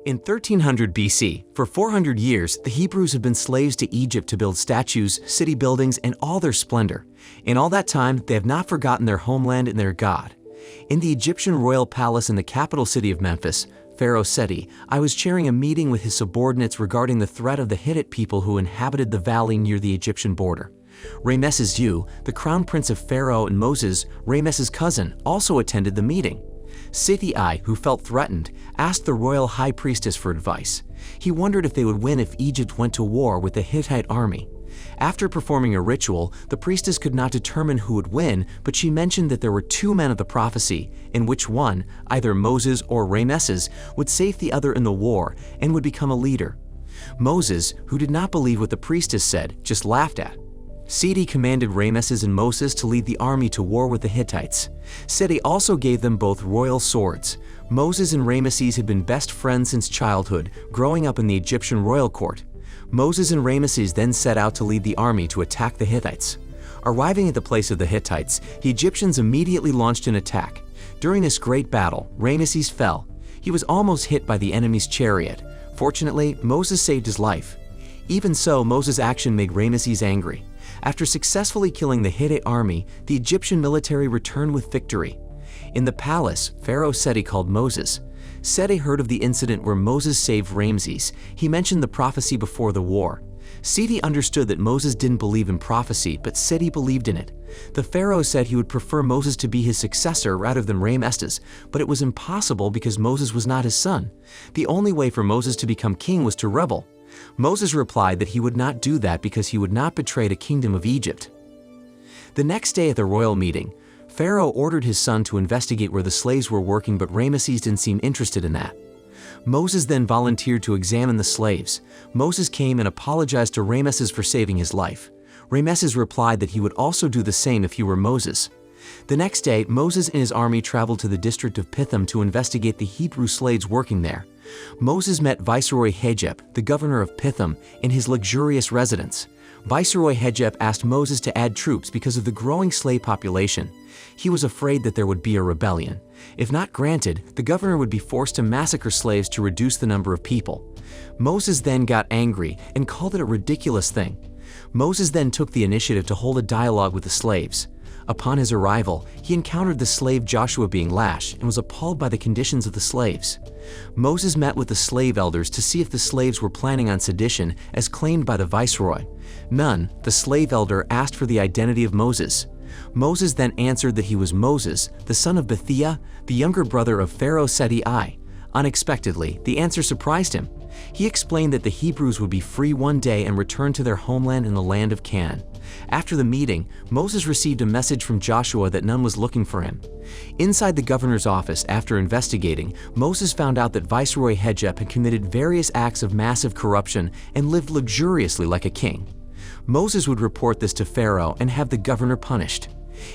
In 1300 BC, for 400 years, the Hebrews have been slaves to Egypt to build statues, city buildings, and all their splendor. In all that time, they have not forgotten their homeland and their God. In the Egyptian royal palace in the capital city of Memphis, Pharaoh Seti I was chairing a meeting with his subordinates regarding the threat of the Hittite people who inhabited the valley near the Egyptian border. Ramesses II, the crown prince of Pharaoh and Moses, Ramesses' cousin, also attended the meeting. Seti I, who felt threatened, asked the royal high priestess for advice. He wondered if they would win if Egypt went to war with the Hittite army. After performing a ritual, the priestess could not determine who would win, but she mentioned that there were two men of the prophecy, in which one, either Moses or Ramesses, would save the other in the war and would become a leader. Moses, who did not believe what the priestess said, just laughed at. Seti commanded Ramesses and Moses to lead the army to war with the Hittites. Seti also gave them both royal swords. Moses and Ramesses had been best friends since childhood, growing up in the Egyptian royal court. Moses and Ramesses then set out to lead the army to attack the Hittites. Arriving at the place of the Hittites, the Egyptians immediately launched an attack. During this great battle, Ramesses fell. He was almost hit by the enemy's chariot. Fortunately, Moses saved his life. Even so, Moses' action made Ramesses angry. After successfully killing the Hittite army, the Egyptian military returned with victory. In the palace, Pharaoh Seti called Moses. Seti heard of the incident where Moses saved Ramesses. He mentioned the prophecy before the war. Seti understood that Moses didn't believe in prophecy, but Seti believed in it. The pharaoh said he would prefer Moses to be his successor rather than Ramesses, but it was impossible because Moses was not his son. The only way for Moses to become king was to rebel. Moses replied that he would not do that because he would not betray the kingdom of Egypt. The next day at the royal meeting, Pharaoh ordered his son to investigate where the slaves were working, but Ramesses didn't seem interested in that. Moses then volunteered to examine the slaves. Moses came and apologized to Ramesses for saving his life. Ramesses replied that he would also do the same if he were Moses. The next day, Moses and his army traveled to the district of Pithom to investigate the Hebrew slaves working there. Moses met Viceroy Hejep, the governor of Pithom, in his luxurious residence. Viceroy Hejep asked Moses to add troops because of the growing slave population. He was afraid that there would be a rebellion. If not granted, the governor would be forced to massacre slaves to reduce the number of people. Moses then got angry and called it a ridiculous thing. Moses then took the initiative to hold a dialogue with the slaves. Upon his arrival, he encountered the slave Joshua being lashed and was appalled by the conditions of the slaves. Moses met with the slave elders to see if the slaves were planning on sedition as claimed by the viceroy. None, the slave elder asked for the identity of Moses. Moses then answered that he was Moses, the son of Bithiah, the younger brother of Pharaoh Seti I. Unexpectedly, the answer surprised him. He explained that the Hebrews would be free one day and return to their homeland in the land of Canaan. After the meeting, Moses received a message from Joshua that none was looking for him. Inside the governor's office, after investigating, Moses found out that Viceroy Hejep had committed various acts of massive corruption and lived luxuriously like a king. Moses would report this to Pharaoh and have the governor punished.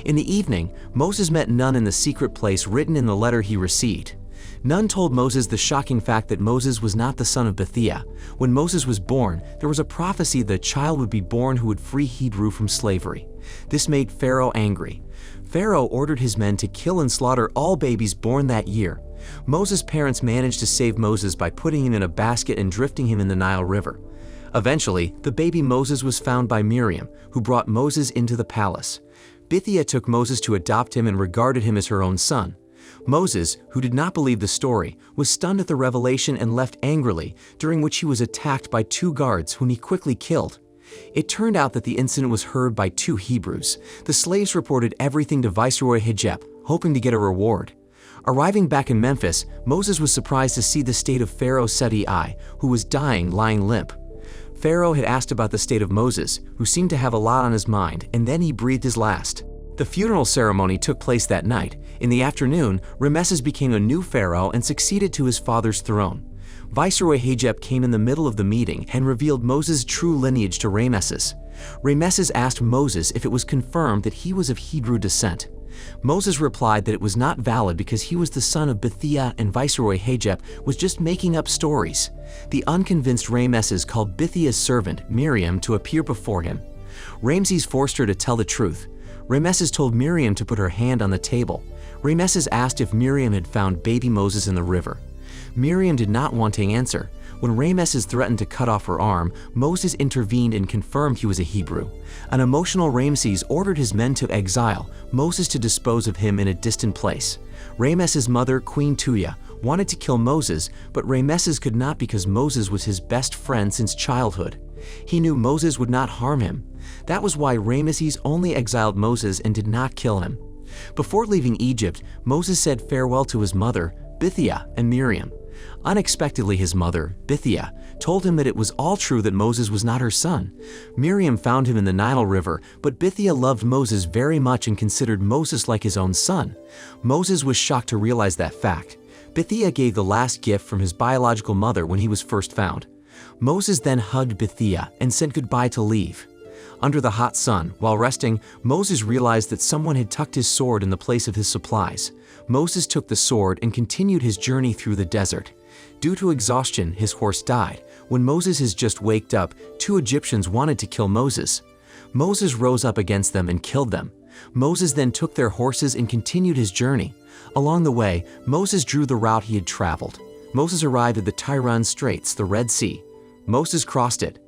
In the evening, Moses met Nun in the secret place written in the letter he received. Nun told Moses the shocking fact that Moses was not the son of Bithiah. When Moses was born, there was a prophecy that a child would be born who would free Hebrew from slavery. This made Pharaoh angry. Pharaoh ordered his men to kill and slaughter all babies born that year. Moses' parents managed to save Moses by putting him in a basket and drifting him in the Nile River. Eventually, the baby Moses was found by Miriam, who brought Moses into the palace. Bithiah took Moses to adopt him and regarded him as her own son. Moses, who did not believe the story, was stunned at the revelation and left angrily, during which he was attacked by two guards whom he quickly killed. It turned out that the incident was heard by two Hebrews. The slaves reported everything to Viceroy Hejep, hoping to get a reward. Arriving back in Memphis, Moses was surprised to see the state of Pharaoh Seti I, who was dying, lying limp. Pharaoh had asked about the state of Moses, who seemed to have a lot on his mind, and then he breathed his last. The funeral ceremony took place that night. In the afternoon, Ramesses became a new pharaoh and succeeded to his father's throne. Viceroy Hejep came in the middle of the meeting and revealed Moses' true lineage to Ramesses. Ramesses asked Moses if it was confirmed that he was of Hebrew descent. Moses replied that it was not valid because he was the son of Bithiah and Viceroy Hejep was just making up stories. The unconvinced Ramesses called Bithiah's servant, Miriam, to appear before him. Ramesses forced her to tell the truth. Ramesses told Miriam to put her hand on the table. Ramesses asked if Miriam had found baby Moses in the river. Miriam did not want to answer. When Ramesses threatened to cut off her arm, Moses intervened and confirmed he was a Hebrew. An emotional Ramesses ordered his men to exile Moses to dispose of him in a distant place. Ramesses' mother, Queen Tuya, wanted to kill Moses, but Ramesses could not because Moses was his best friend since childhood. He knew Moses would not harm him. That was why Ramesses only exiled Moses and did not kill him. Before leaving Egypt, Moses said farewell to his mother, Bithiah, and Miriam. Unexpectedly, his mother, Bithiah, told him that it was all true that Moses was not her son. Miriam found him in the Nile River, but Bithiah loved Moses very much and considered Moses like his own son. Moses was shocked to realize that fact. Bithiah gave the last gift from his biological mother when he was first found. Moses then hugged Bithiah and said goodbye to leave. Under the hot sun, while resting, Moses realized that someone had tucked his sword in the place of his supplies. Moses took the sword and continued his journey through the desert. Due to exhaustion, his horse died. When Moses has just waked up, 2 Egyptians wanted to kill Moses. Moses rose up against them and killed them. Moses then took their horses and continued his journey. Along the way, Moses drew the route he had traveled. Moses arrived at the Tiran Straits, the Red Sea. Moses crossed it.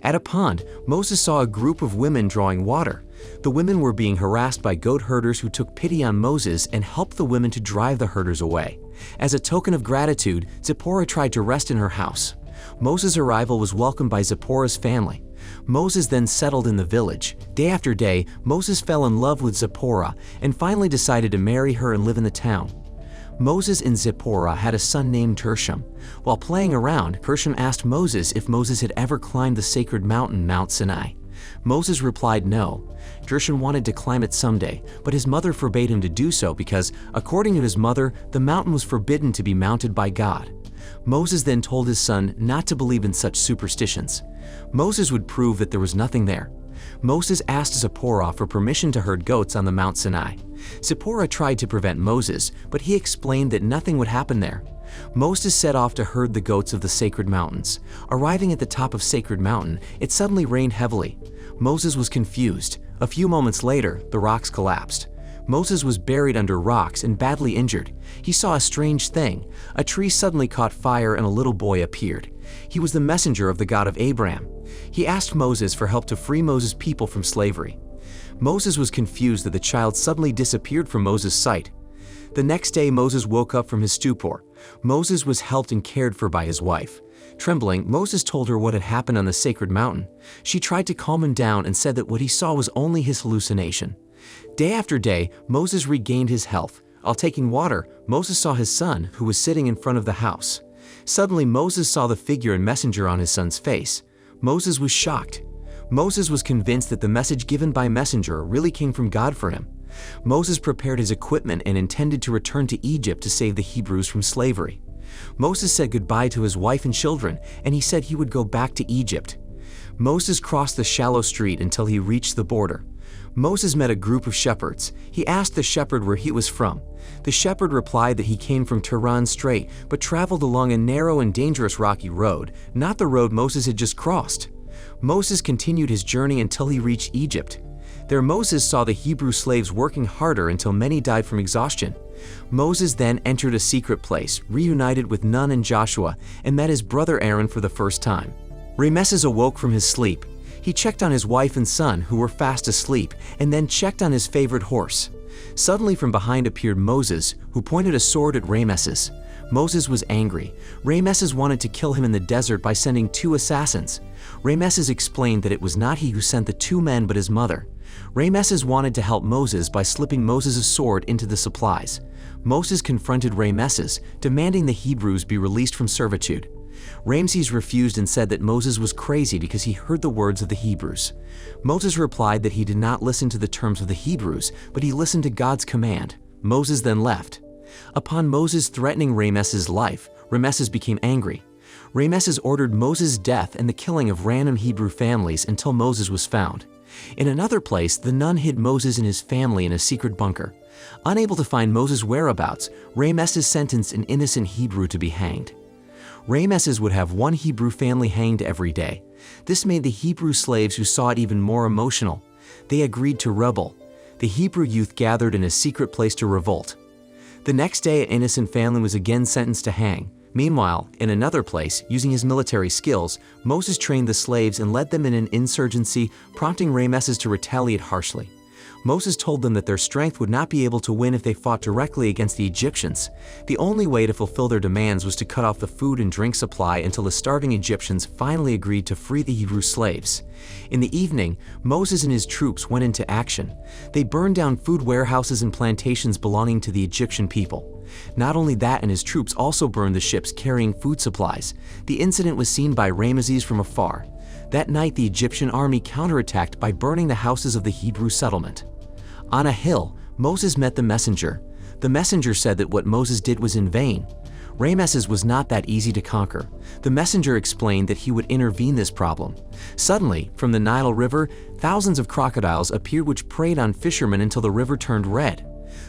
At a pond, Moses saw a group of women drawing water. The women were being harassed by goat herders who took pity on Moses and helped the women to drive the herders away. As a token of gratitude, Zipporah tried to rest in her house. Moses' arrival was welcomed by Zipporah's family. Moses then settled in the village. Day after day, Moses fell in love with Zipporah and finally decided to marry her and live in the town. Moses and Zipporah had a son named Gershom. While playing around, Gershom asked Moses if Moses had ever climbed the sacred mountain, Mount Sinai. Moses replied no. Gershom wanted to climb it someday, but his mother forbade him to do so because, according to his mother, the mountain was forbidden to be mounted by God. Moses then told his son not to believe in such superstitions. Moses would prove that there was nothing there. Moses asked Zipporah for permission to herd goats on the Mount Sinai. Zipporah tried to prevent Moses, but he explained that nothing would happen there. Moses set off to herd the goats of the sacred mountains. Arriving at the top of Sacred Mountain, it suddenly rained heavily. Moses was confused. A few moments later, the rocks collapsed. Moses was buried under rocks and badly injured. He saw a strange thing. A tree suddenly caught fire and a little boy appeared. He was the messenger of the God of Abraham. He asked Moses for help to free Moses' people from slavery. Moses was confused that the child suddenly disappeared from Moses' sight. The next day, Moses woke up from his stupor. Moses was helped and cared for by his wife. Trembling, Moses told her what had happened on the sacred mountain. She tried to calm him down and said that what he saw was only his hallucination. Day after day, Moses regained his health. While taking water, Moses saw his son, who was sitting in front of the house. Suddenly, Moses saw the figure and messenger on his son's face. Moses was shocked. Moses was convinced that the message given by messenger really came from God for him. Moses prepared his equipment and intended to return to Egypt to save the Hebrews from slavery. Moses said goodbye to his wife and children, and he said he would go back to Egypt. Moses crossed the shallow street until he reached the border. Moses met a group of shepherds. He asked the shepherd where he was from. The shepherd replied that he came from Tiran Strait, but traveled along a narrow and dangerous rocky road, not the road Moses had just crossed. Moses continued his journey until he reached Egypt. There Moses saw the Hebrew slaves working harder until many died from exhaustion. Moses then entered a secret place, reunited with Nun and Joshua, and met his brother Aaron for the first time. Ramesses awoke from his sleep. He checked on his wife and son, who were fast asleep, and then checked on his favorite horse. Suddenly from behind appeared Moses, who pointed a sword at Ramesses. Moses was angry. Ramesses wanted to kill him in the desert by sending 2 assassins. Ramesses explained that it was not he who sent the 2 men but his mother. Ramesses wanted to help Moses by slipping Moses' sword into the supplies. Moses confronted Ramesses, demanding the Hebrews be released from servitude. Ramesses refused and said that Moses was crazy because he heard the words of the Hebrews. Moses replied that he did not listen to the terms of the Hebrews, but he listened to God's command. Moses then left. Upon Moses threatening Ramesses' life, Ramesses became angry. Ramesses ordered Moses' death and the killing of random Hebrew families until Moses was found. In another place, the nun hid Moses and his family in a secret bunker. Unable to find Moses' whereabouts, Ramesses sentenced an innocent Hebrew to be hanged. Ramesses would have 1 Hebrew family hanged every day. This made the Hebrew slaves who saw it even more emotional. They agreed to rebel. The Hebrew youth gathered in a secret place to revolt. The next day, an innocent family was again sentenced to hang. Meanwhile, in another place, using his military skills, Moses trained the slaves and led them in an insurgency, prompting Ramesses to retaliate harshly. Moses told them that their strength would not be able to win if they fought directly against the Egyptians. The only way to fulfill their demands was to cut off the food and drink supply until the starving Egyptians finally agreed to free the Hebrew slaves. In the evening, Moses and his troops went into action. They burned down food warehouses and plantations belonging to the Egyptian people. Not only that, and his troops also burned the ships carrying food supplies. The incident was seen by Ramesses from afar. That night, the Egyptian army counterattacked by burning the houses of the Hebrew settlement. On a hill, Moses met the messenger. The messenger said that what Moses did was in vain. Ramesses was not that easy to conquer. The messenger explained that he would intervene this problem. Suddenly, from the Nile River, thousands of crocodiles appeared which preyed on fishermen until the river turned red.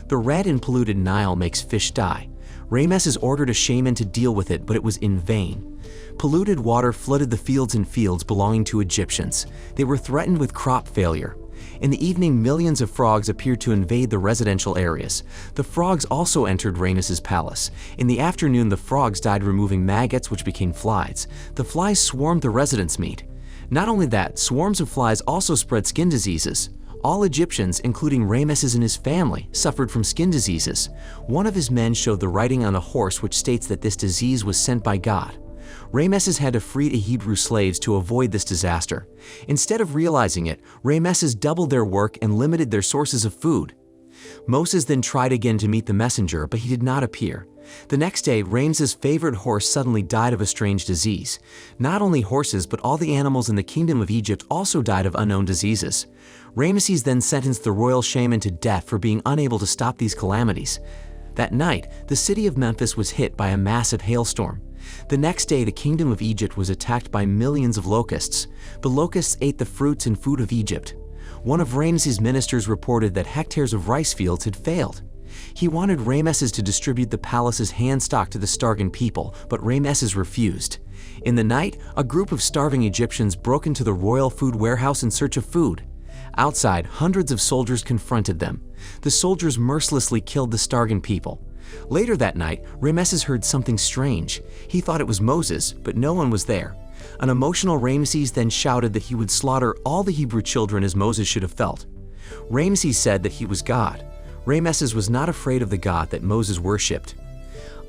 The red and polluted Nile makes fish die. Ramesses ordered a shaman to deal with it, but it was in vain. Polluted water flooded the fields belonging to Egyptians. They were threatened with crop failure. In the evening, millions of frogs appeared to invade the residential areas. The frogs also entered Ramesses' palace. In the afternoon, the frogs died, removing maggots which became flies. The flies swarmed the residents' meat. Not only that, swarms of flies also spread skin diseases. All Egyptians, including Ramesses and his family, suffered from skin diseases. One of his men showed the writing on a horse which states that this disease was sent by God. Ramesses had to free the Hebrew slaves to avoid this disaster. Instead of realizing it, Ramesses doubled their work and limited their sources of food. Moses then tried again to meet the messenger, but he did not appear. The next day, Ramesses' favorite horse suddenly died of a strange disease. Not only horses, but all the animals in the kingdom of Egypt also died of unknown diseases. Ramesses then sentenced the royal shaman to death for being unable to stop these calamities. That night, the city of Memphis was hit by a massive hailstorm. The next day, the kingdom of Egypt was attacked by millions of locusts. The locusts ate the fruits and food of Egypt. One of Ramesses' ministers reported that hectares of rice fields had failed. He wanted Ramesses to distribute the palace's hand stock to the starving people, but Ramesses refused. In the night, a group of starving Egyptians broke into the royal food warehouse in search of food. Outside, hundreds of soldiers confronted them. The soldiers mercilessly killed the starving people. Later that night, Ramesses heard something strange. He thought it was Moses, but no one was there. An emotional Ramesses then shouted that he would slaughter all the Hebrew children as Moses should have felt. Ramesses said that he was God. Ramesses was not afraid of the God that Moses worshipped.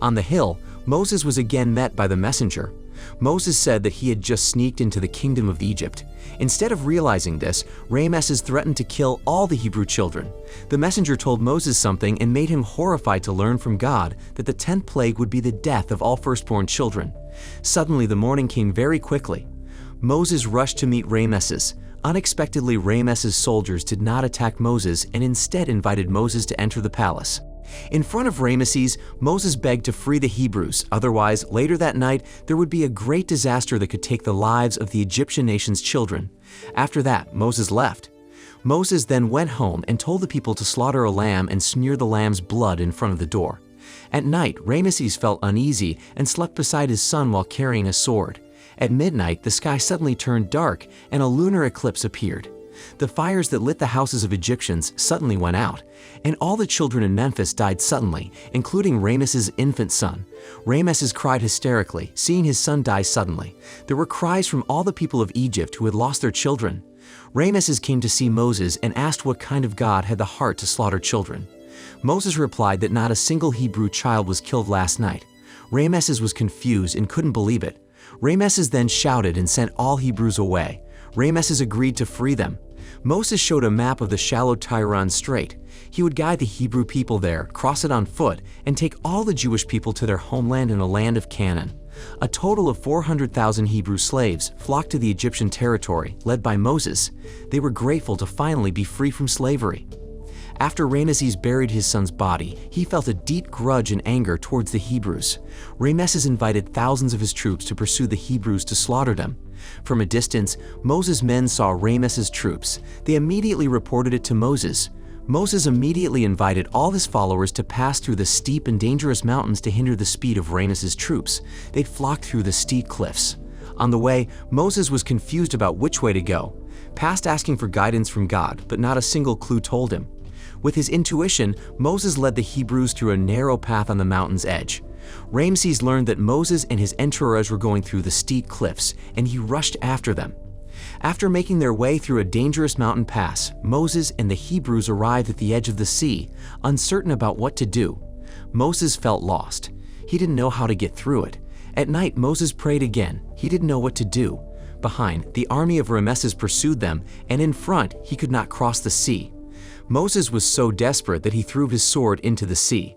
On the hill, Moses was again met by the messenger. Moses said that he had just sneaked into the kingdom of Egypt. Instead of realizing this, Ramesses threatened to kill all the Hebrew children. The messenger told Moses something and made him horrified to learn from God that the 10th plague would be the death of all firstborn children. Suddenly, the morning came very quickly. Moses rushed to meet Ramesses. Unexpectedly, Ramesses' soldiers did not attack Moses and instead invited Moses to enter the palace. In front of Ramesses, Moses begged to free the Hebrews, otherwise, later that night, there would be a great disaster that could take the lives of the Egyptian nation's children. After that, Moses left. Moses then went home and told the people to slaughter a lamb and smear the lamb's blood in front of the door. At night, Ramesses felt uneasy and slept beside his son while carrying a sword. At midnight, the sky suddenly turned dark and a lunar eclipse appeared. The fires that lit the houses of Egyptians suddenly went out, and all the children in Memphis died suddenly, including Ramesses' infant son. Ramesses cried hysterically, seeing his son die suddenly. There were cries from all the people of Egypt who had lost their children. Ramesses came to see Moses and asked what kind of God had the heart to slaughter children. Moses replied that not a single Hebrew child was killed last night. Ramesses was confused and couldn't believe it. Ramesses then shouted and sent all Hebrews away. Ramesses agreed to free them. Moses showed a map of the shallow Tiran Strait. He would guide the Hebrew people there, cross it on foot, and take all the Jewish people to their homeland in the land of Canaan. A total of 400,000 Hebrew slaves flocked to the Egyptian territory, led by Moses. They were grateful to finally be free from slavery. After Ramesses buried his son's body, he felt a deep grudge and anger towards the Hebrews. Ramesses invited thousands of his troops to pursue the Hebrews to slaughter them. From a distance, Moses' men saw Ramesses' troops. They immediately reported it to Moses. Moses immediately invited all his followers to pass through the steep and dangerous mountains to hinder the speed of Ramesses' troops. They flocked through the steep cliffs. On the way, Moses was confused about which way to go. Past asking for guidance from God, but not a single clue told him. With his intuition, Moses led the Hebrews through a narrow path on the mountain's edge. Ramesses learned that Moses and his entourage were going through the steep cliffs, and he rushed after them. After making their way through a dangerous mountain pass, Moses and the Hebrews arrived at the edge of the sea, uncertain about what to do. Moses felt lost. He didn't know how to get through it. At night, Moses prayed again. He didn't know what to do. Behind, the army of Ramesses pursued them, and in front, he could not cross the sea. Moses was so desperate that he threw his sword into the sea.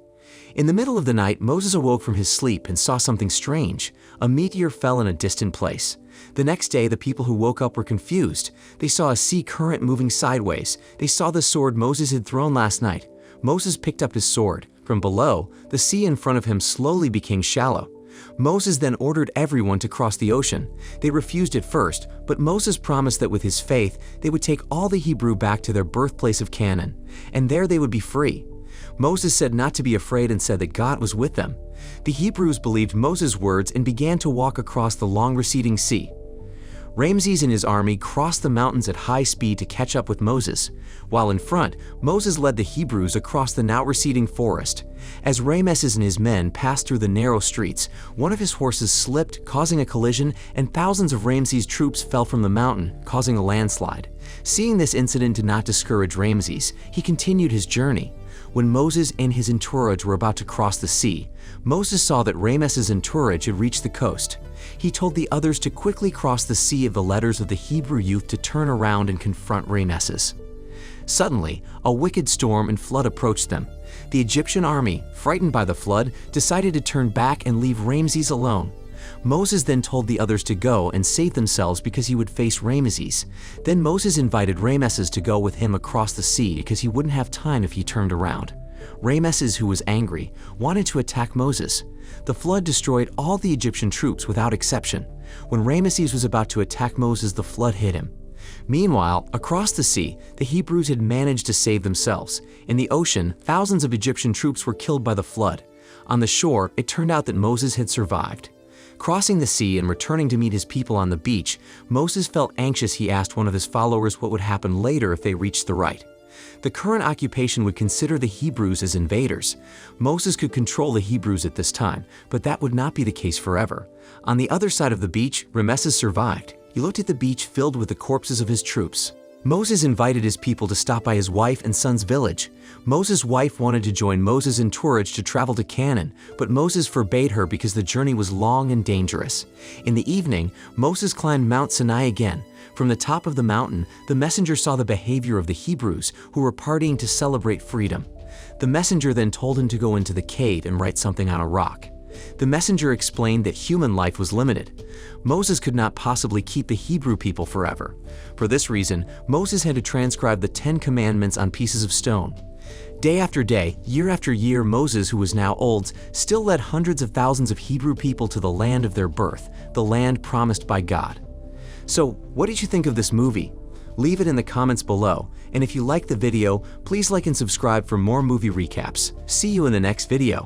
In the middle of the night, Moses awoke from his sleep and saw something strange. A meteor fell in a distant place. The next day, the people who woke up were confused. They saw a sea current moving sideways. They saw the sword Moses had thrown last night. Moses picked up his sword. From below, the sea in front of him slowly became shallow. Moses then ordered everyone to cross the ocean. They refused at first, but Moses promised that with his faith, they would take all the Hebrew back to their birthplace of Canaan, and there they would be free. Moses said not to be afraid and said that God was with them. The Hebrews believed Moses' words and began to walk across the long receding sea. Ramesses and his army crossed the mountains at high speed to catch up with Moses. While in front, Moses led the Hebrews across the now receding forest. As Ramesses and his men passed through the narrow streets, one of his horses slipped, causing a collision, and thousands of Ramesses' troops fell from the mountain, causing a landslide. Seeing this incident did not discourage Ramesses. He continued his journey. When Moses and his entourage were about to cross the sea, Moses saw that Ramesses' entourage had reached the coast. He told the others to quickly cross the sea of the letters of the Hebrew youth to turn around and confront Ramesses. Suddenly, a wicked storm and flood approached them. The Egyptian army, frightened by the flood, decided to turn back and leave Ramesses alone. Moses then told the others to go and save themselves because he would face Ramesses. Then Moses invited Ramesses to go with him across the sea because he wouldn't have time if he turned around. Ramesses, who was angry, wanted to attack Moses. The flood destroyed all the Egyptian troops without exception. When Ramesses was about to attack Moses, the flood hit him. Meanwhile, across the sea, the Hebrews had managed to save themselves. In the ocean, thousands of Egyptian troops were killed by the flood. On the shore, it turned out that Moses had survived. Crossing the sea and returning to meet his people on the beach, Moses felt anxious. He asked one of his followers what would happen later if they reached the right. The current occupation would consider the Hebrews as invaders. Moses could control the Hebrews at this time, but that would not be the case forever. On the other side of the beach, Ramesses survived. He looked at the beach filled with the corpses of his troops. Moses invited his people to stop by his wife and son's village. Moses' wife wanted to join Moses' entourage to travel to Canaan, but Moses forbade her because the journey was long and dangerous. In the evening, Moses climbed Mount Sinai again. From the top of the mountain, the messenger saw the behavior of the Hebrews, who were partying to celebrate freedom. The messenger then told him to go into the cave and write something on a rock. The messenger explained that human life was limited. Moses could not possibly keep the Hebrew people forever. For this reason, Moses had to transcribe the 10 Commandments on pieces of stone. Day after day, year after year, Moses, who was now old, still led hundreds of thousands of Hebrew people to the land of their birth, the land promised by God. So, what did you think of this movie? Leave it in the comments below, and if you liked the video, please like and subscribe for more movie recaps. See you in the next video.